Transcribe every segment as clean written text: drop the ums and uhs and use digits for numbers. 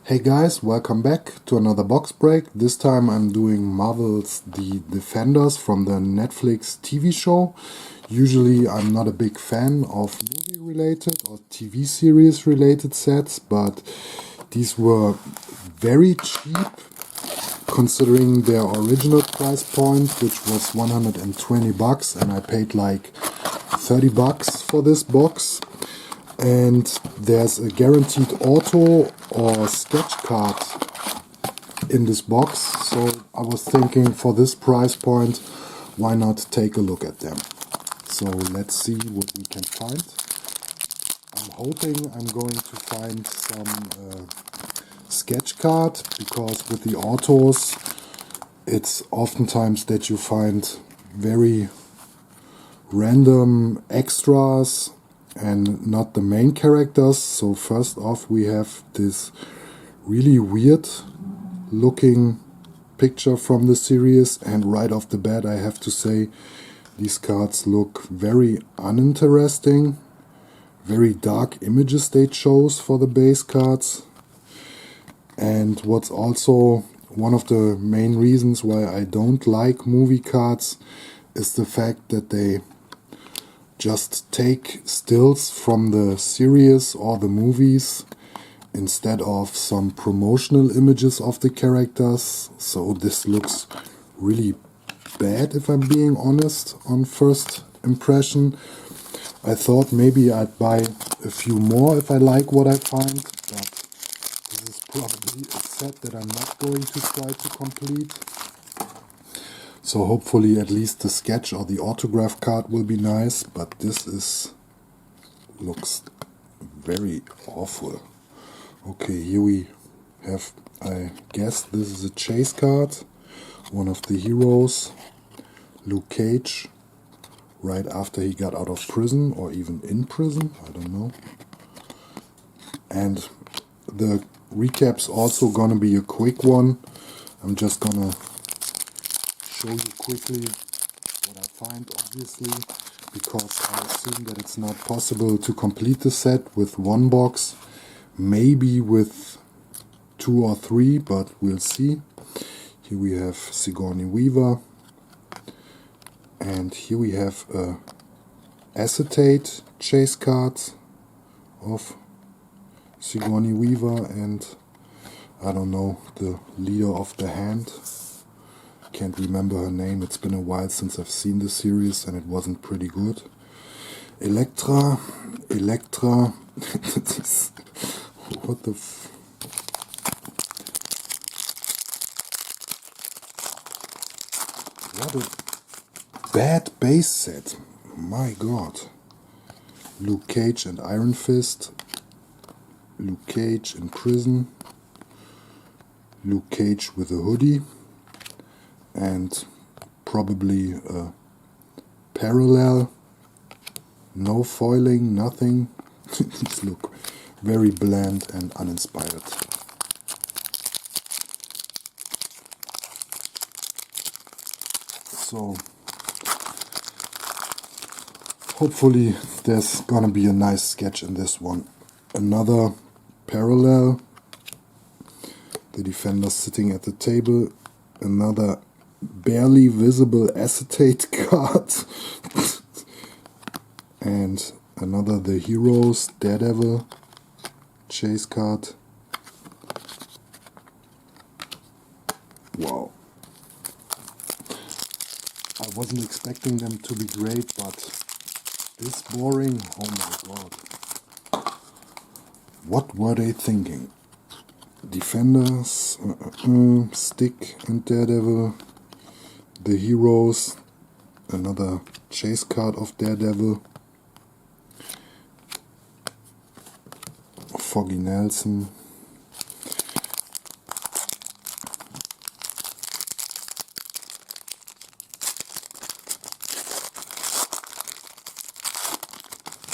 Hey guys, welcome back to another box break. This time I'm doing Marvel's The Defenders from the Netflix TV show. Usually I'm not a big fan of movie related or TV series related sets, but these were very cheap considering their original price point, which was 120 bucks, and I paid like 30 bucks for this box. And there's a guaranteed auto or sketch card in this box, so I was thinking for this price point, why not take a look at them. So let's see what we can find. I'm hoping I'm going to find some sketch card, because with the autos it's oftentimes that you find very random extras and not the main characters. So first off, we have this really weird looking picture from the series, and right off the bat I have to say these cards look very uninteresting. Very dark images they chose for the base cards. And what's also one of the main reasons why I don't like movie cards is the fact that they just take stills from the series or the movies instead of some promotional images of the characters. So this looks really bad, if I'm being honest, on first impression. I thought maybe I'd buy a few more if I like what I find, but this is probably a set that I'm not going to try to complete. So hopefully at least the sketch or the autograph card will be nice, but this looks very awful. Okay, here we have, I guess this is a chase card, one of the heroes, Luke Cage, right after he got out of prison, or even in prison, I don't know. And the recap's also gonna be a quick one. I'm just gonna show you quickly what I find, obviously, because I assume that it's not possible to complete the set with one box, maybe with 2 or 3, but we'll see. Here we have Sigourney Weaver, and here we have a acetate chase card of Sigourney Weaver and, I don't know, the leader of the hand. Can't remember her name. It's been a while since I've seen the series and it wasn't pretty good. Elektra. What the what a bad base set. My god. Luke Cage and Iron Fist. Luke Cage in prison. Luke Cage with a hoodie. And probably a parallel, no foiling, nothing. These look very bland and uninspired. So hopefully there's gonna be a nice sketch in this one. Another parallel, the defender sitting at the table. Another barely visible acetate card. And another the heroes, Daredevil chase card. Wow. I wasn't expecting them to be great, but this boring, oh my god. What were they thinking? Defenders, Stick and Daredevil. The heroes, another chase card of Daredevil. Foggy Nelson.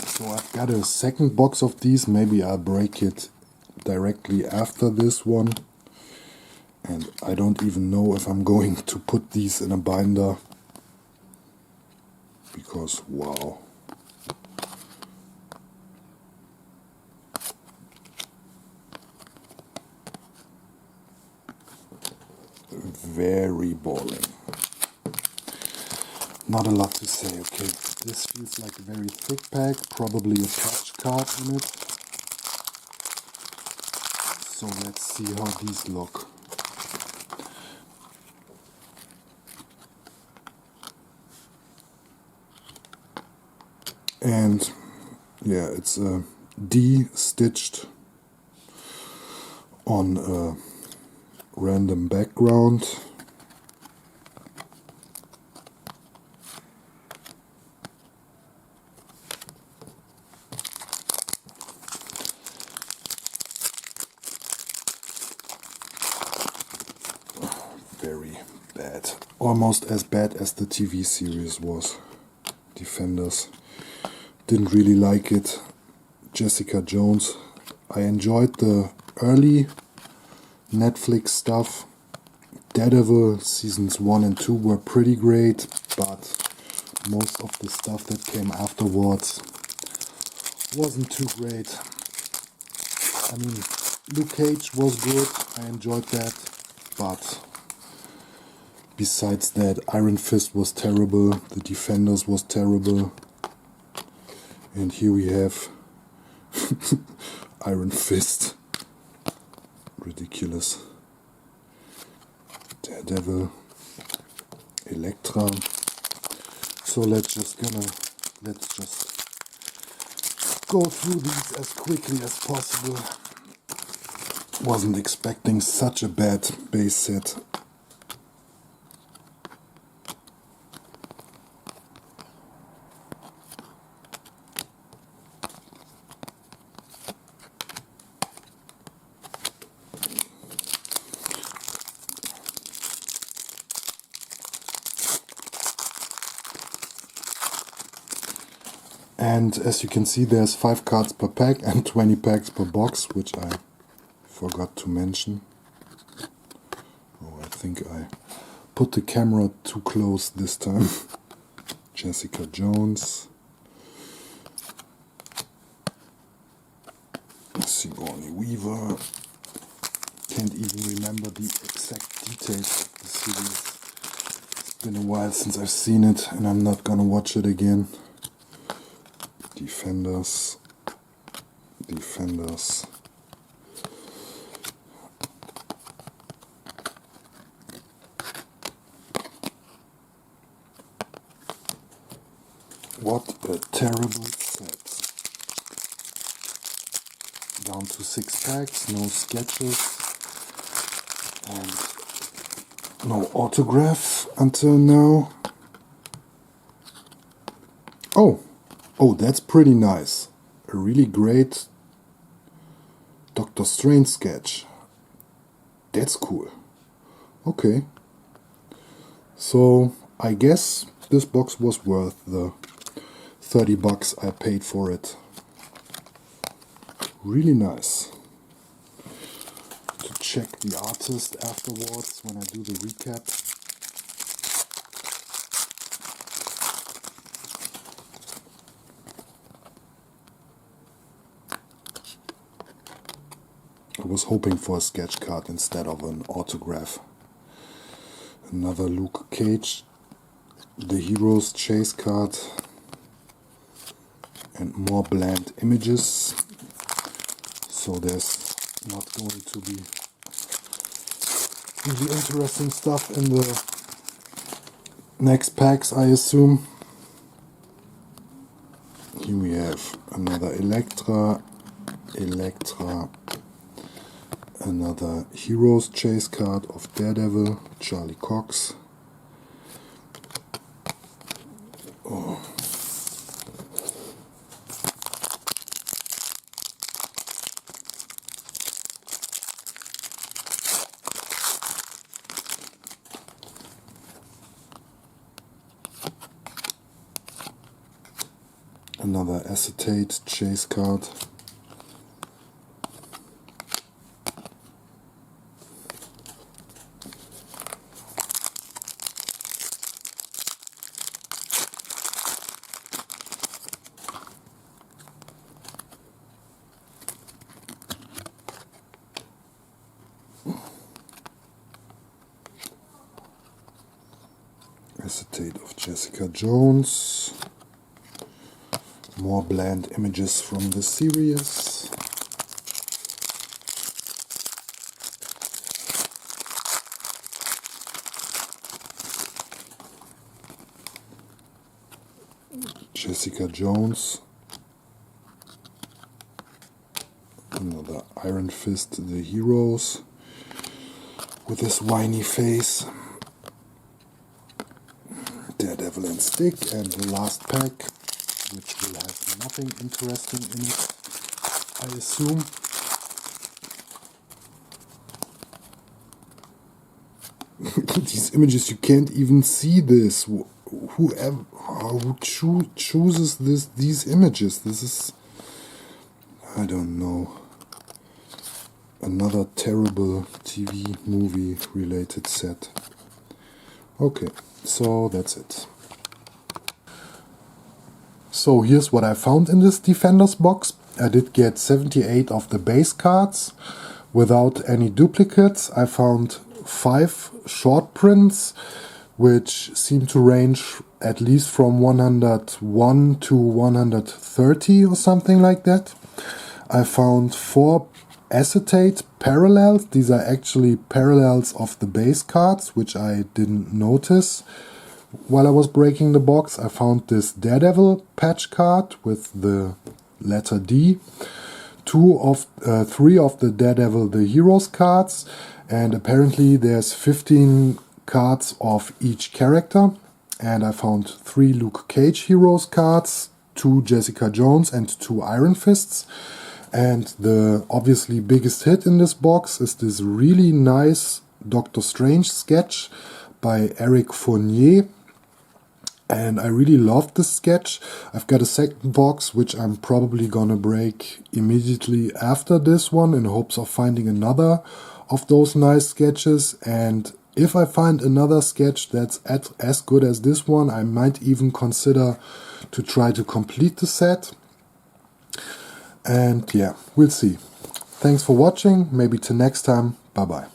So I've got a second box of these. Maybe I'll break it directly after this one. And I don't even know if I'm going to put these in a binder, because wow. very boring. Not a lot to say. Okay, this feels like a very thick pack, probably a patch card in it. So let's see how these look. And yeah, it's de-stitched on a random background. Very bad. Almost as bad as the TV series was. Defenders. Didn't really like it. Jessica Jones. I enjoyed the early Netflix stuff. Daredevil seasons 1 and 2 were pretty great, but most of the stuff that came afterwards wasn't too great. I mean, Luke Cage was good, I enjoyed that, but besides that, Iron Fist was terrible, The Defenders was terrible, and here we have Iron Fist. Ridiculous. Daredevil, Elektra. So let's just go through these as quickly as possible. Wasn't expecting such a bad base set. And as you can see, there's 5 cards per pack and 20 packs per box, which I forgot to mention. Oh, I think I put the camera too close this time. Jessica Jones. Sigourney Weaver. Can't even remember the exact details of the series. It's been a while since I've seen it, and I'm not gonna watch it again. Defenders. What a terrible set. Down to 6 packs, no sketches, and no autograph until now. Oh, that's pretty nice. A really great Doctor Strange sketch. That's cool. Okay. So, I guess this box was worth the $30 I paid for it. Really nice. To check the artist afterwards when I do the recap. I was hoping for a sketch card instead of an autograph. Another Luke Cage, the Heroes Chase card, and more bland images. So there's not going to be really interesting stuff in the next packs, I assume. Here we have another Elektra, another Heroes Chase card of Daredevil, Charlie Cox. Oh. Another Acetate Chase card. Acetate of Jessica Jones. More bland images from the series. Jessica Jones. Another Iron Fist, the heroes, with his whiny face. Daredevil and Stick, and the last pack, which will have nothing interesting in it, I assume. These images, you can't even see this. Whoever who chooses these images, this is, I don't know, another terrible TV movie related set. Okay, so that's it. So here's what I found in this Defenders box. I did get 78 of the base cards without any duplicates. I found 5 short prints, which seem to range at least from 101 to 130 or something like that. I found 4 acetate parallels. These are actually parallels of the base cards, which I didn't notice while I was breaking the box. I found this Daredevil patch card with the letter D, 3 of the Daredevil the Heroes cards, and apparently there's 15 cards of each character. And I found 3 Luke Cage Heroes cards, 2 Jessica Jones and 2 Iron Fists. And the obviously biggest hit in this box is this really nice Doctor Strange sketch by Eric Fournier. And I really loved this sketch. I've got a second box, which I'm probably gonna break immediately after this one in hopes of finding another of those nice sketches. And if I find another sketch that's as good as this one, I might even consider to try to complete the set. And yeah, we'll see. Thanks for watching. Maybe till next time. Bye bye.